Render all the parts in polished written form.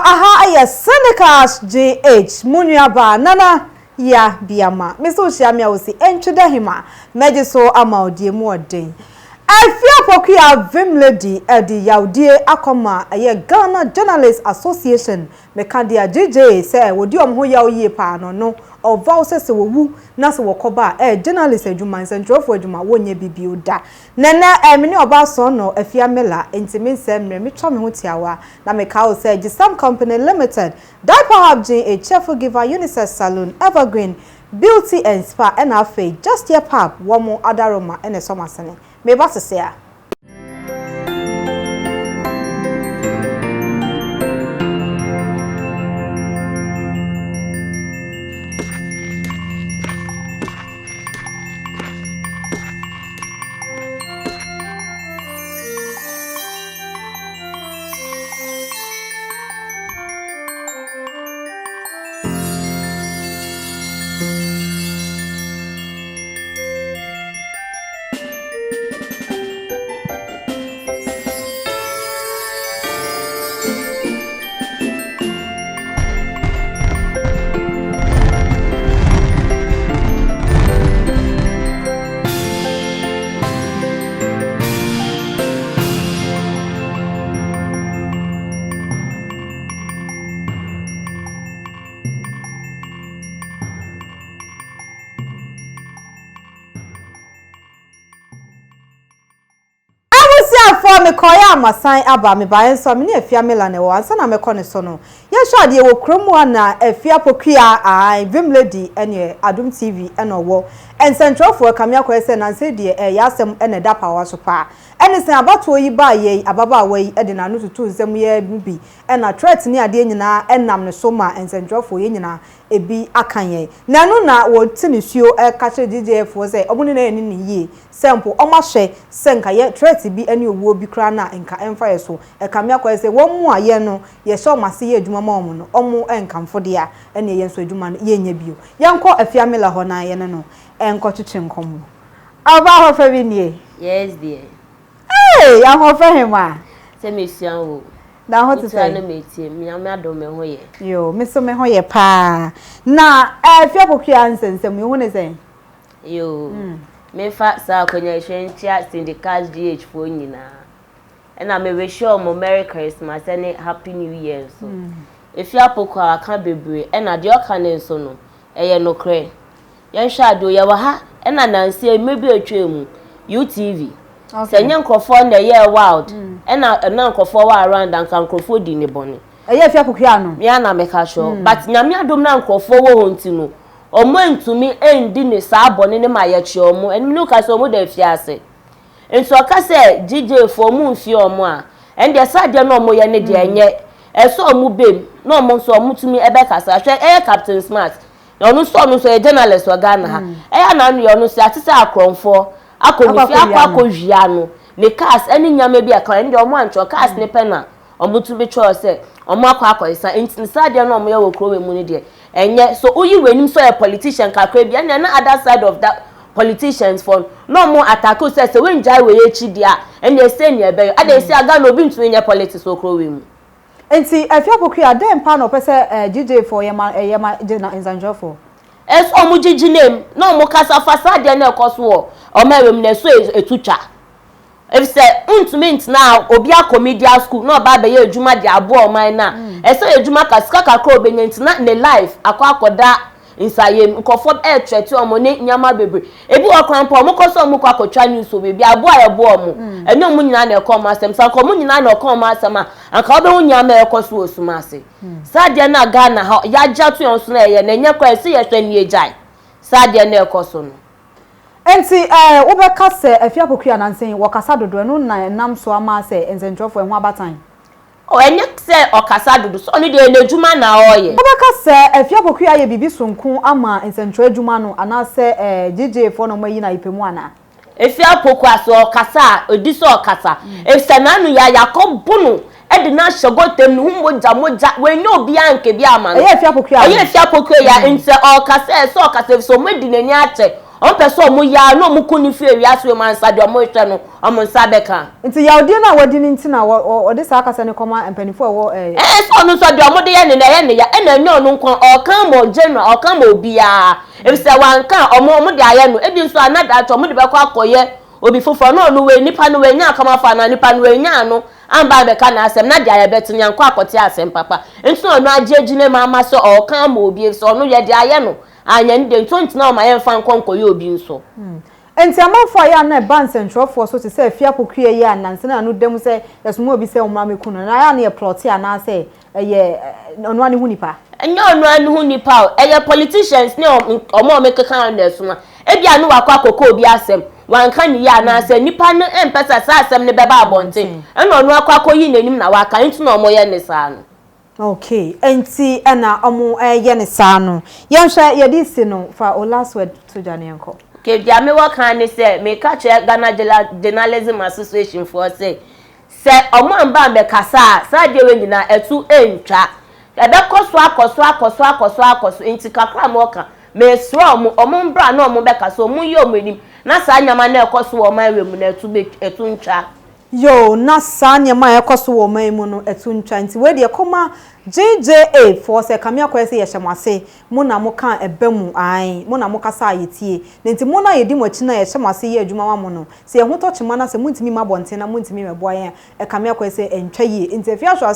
aha aye Senecas GH Munyaba nana ya biama Mr. Oshiamia wosi entweda hima mejiso ama odie mu odin Afia pokia vim lady edi yaudie akoma aye Ghana Journalists Association mekandia GJA say wodi omho yaw yie pa no or Vows se wowu na se wokoba journalist adwuma nsentro adwuma wonye bibio da nene meni oba so no afia mela ntimi nsem me twa me ho tiawa na me ka o say Gisam Company Limited Diaper Hub GJA Cheerful Giver Unisex Salon Evergreen Beauty and Spa and afa just your pub one more adaroma and a summer sene me ba se se a for me koya masan aba me bae so me ne afia mela ne wo ansa na me kɔ ne so no ye sure de wo kromu na afia pokua ai vim lady ene Adum TV ene wo en central for kamia ko ese na nse de ya asem ene da power so pa ene sen abato yi ba ye ababa wa yi ede na no tutu nsem ye bi ena threat ni ade nyina enam ne so ma en central for ye nyina ebi akanye na no na wo tinisuo ka che GJA for say obuni na eni ni ye sample omahwe senka ye threat bi ene owo bi kra na enka emfa ye so kamia ko ese wo mu aye no ye so mase ye adwuma ma omo no omo enkamfo de a ene ye so adwuma no ye nya bio yanko afia mela ho na ye no enko twetwe nkomo aba ho fa bi nie yes dear ya ho fa hema se me sian wo na ho te say na me tie me adom me ho ye yo me so me ho ye pa na afia pokua nsensem yo ne say yo me fa sa konya hwentia syndicat GH for nyina ena me we show mo Merry Christmas and Happy New Year so afia pokua aka bebre ena de oka ne so no eye no kre yen hwa do ye wa ha ena nanse mebi atwemu UTV senye nkofo na ye wild ena nkofo wa around and nkofo di ne bone eye afia pokua no me na me ka sho but nyame adom na nkofo wo honti no omo ntumi endi ne saa bone ne ma ye chi omo enu no ka so omo da afia ase enso ka se GJ for mu mfi omo a ende sa de no omo ye ne de enye eso omo bem no omo so omo tumi ebe kasa hwe Captain Smart na onu so e journalist wa Ghana ha na anu yo no so atise akromfo akoni fi akwa no ne cars eni nyame bi aka ndi omo ancho cars ne pena omo tumi cho se omo akwa isa inside na omo ye wo krowe mu ne de enye so uyi wenim so a politician kakra bi na other side of that politicians for no more attack say we njai we echi dia ene say ne ebe ada say aga no bi ntumi nye politics so krowe mu enti afia pokua dem pa no pese GJ for yema jena nzanjo for es omu jiji name no mo kasa fasade na ekoso o mewem na so etucha if say untumi na obi a comedian school no ba be ye adwuma de abo o man na ese adwuma kasika kakra obenye ntina ne life akoda insayem nkofo threat omo ne nyama bebre ebi okrampo omo koso omo kwakotwa news o bebi abo a yebo omo ene omo nyina na ekoma asem sanko omo nyina na ekoma asem a anka obe nyama ekoso osuma ase sade na Ghana ha ya jatu yonso na ye na nya kwa ese ye hwe ni ejai sade na ekoso no enti obeka se afia pokua na nsen wakasa dodo no na nam so ama se nsentrofo ehun abatan o enye se okasa dodo so ni de ejuma na oye obeka se afia pokua ye bibi sunku ama nsentro ejuma no ana se GJ for no mayi na ipemu ana afia pokua so okasa odiso okasa efse nanu ya yakobunu edi na shogotem hu moja wenye obi anke bi ama no eye afia pokua ya nse okasa so okasa so medi nani ache on person omo ya no omo kuni fi ewiase o man sa de omo hwe no omo nsa beka nti ya odi na wadi ni nti na o de sa akasa ne koma empanifo wo so no so de omo de ye ne ya na nya onu nkon o kan mo general o kan mo bia e se wan kan omo de aye no ebi nso anada ato omo de beko akoye obi fofo no no we nipa no we nya kama fa na nipa no we nya no amba be ka na asem na de aye betu nya nkwa akote asem papa nso no agegine mama so o kan mo obi so no ye de aye no anya ndi nto ntina o ma ye mfa nkonko ye obi nso enti amanfo ya na ban centrofo so se afia pokue ya nanse na no dem se yesumo obi se o ma mekuno na ya na ye plot ya na se ye ono ani hu nipa enye ono ani hu nipa eye politicians ne omo mekeka na esuma ebia no wakwa akoko obi asem wanka ni ya na se nipa no empesa sa asem ne beba abonte eno ono akwa akoyi nanim na waka nti na omo ye ne sa no okay enti na omo ye ne sa no yenhwe ye di si no fa o last word to Jane enko ke dia me waka ne se me ka che Ghana Journalism Association for say omo amba me kasa sa de we nyina etu entwa ebe akoso enti kakra mo ka me sro omo mbra na omo be kasa omo ye omo enim na sa nyama na ekoso wo man we mu na etu ntwa yo na sa nyama ekoso wo man mu no etu ntwa nti we de koma GJA for se kamia kwese ye hyemase mo na mo kan ebe mu ai mo na mo kasa ayetie nti mo na yedi mo chi na ye hyemase ye adwuma wa mo no se ye ho to chima na se mo ntimi mabonte na mo ntimi meboa ye kamia kwese entwa ye nti afia so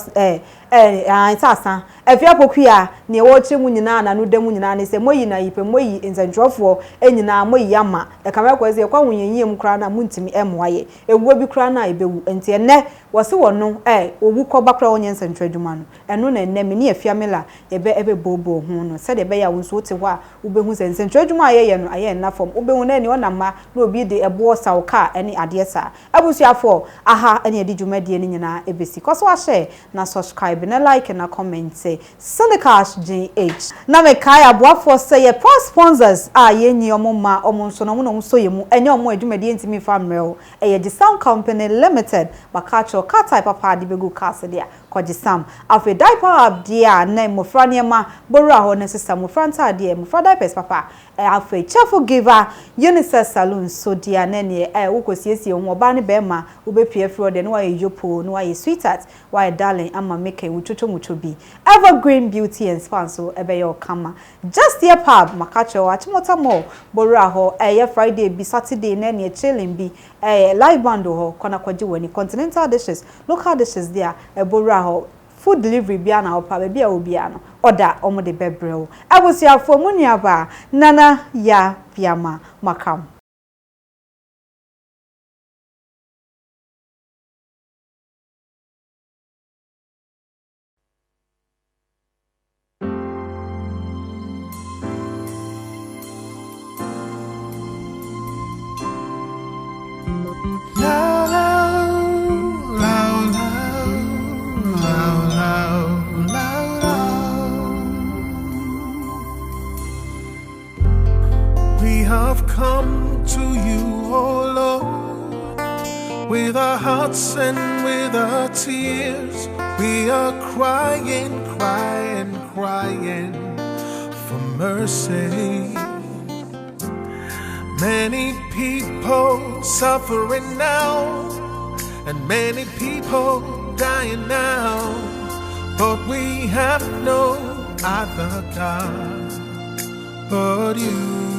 sasa afia pokua ne wo chi mu nyina na no dem nyina ne se moyi na yipe moyi nzantwofo enyina moyi ama kamia kwese kwa wonyanyem kra na mo ntimi emoa ye ewuo bi kra na ebewu nti ene wo se wo no owu koba kra onye nsantwa adwuma no eno na enne me ne afiamela ebe bobo hu no se de be ya wo so te ho a wo be hu se nsantwa adwuma aye no aye na fom wo be hu na ni ona ma na obi de ebo sawo ka ene ade sa abusuafo aha ene edi dwumadie ni nyina ebesi koso a share na subscribe na like na comment say Syndicash GH na me kai aboafo say ye pro sponsors a ye nyi omoma omonso no mo so ye mu enye omo adwumadie ntimi famrel eye the Sound Company Limited bakacho ka type papa de begu cast dia Kojisam afi diaper up dia na mofra niema boru aho ne sister mofra nta dia mofra diapers papa afi cheerful giver unisex salon so dia na ne wokosiesie ho oba ne be ma wo be pie fro de no wa yopo no wa sweetheart wa darling ama make wuchocho bi evergreen beauty and spa so ebe yo kama just here pub makacho achimota mo boru aho Friday bi Saturday na ne chilling bi live band ho kona kwaji wani continental dishes local dishes there boru aho food delivery bia na opa bia obia no order omo de bebrel abusiafo munuaba nana ya piama makam Have come to you, oh Lord, with our hearts and with our tears. We are crying, crying, crying for mercy. Many people suffering now, and many people dying now, but we have no other God but you.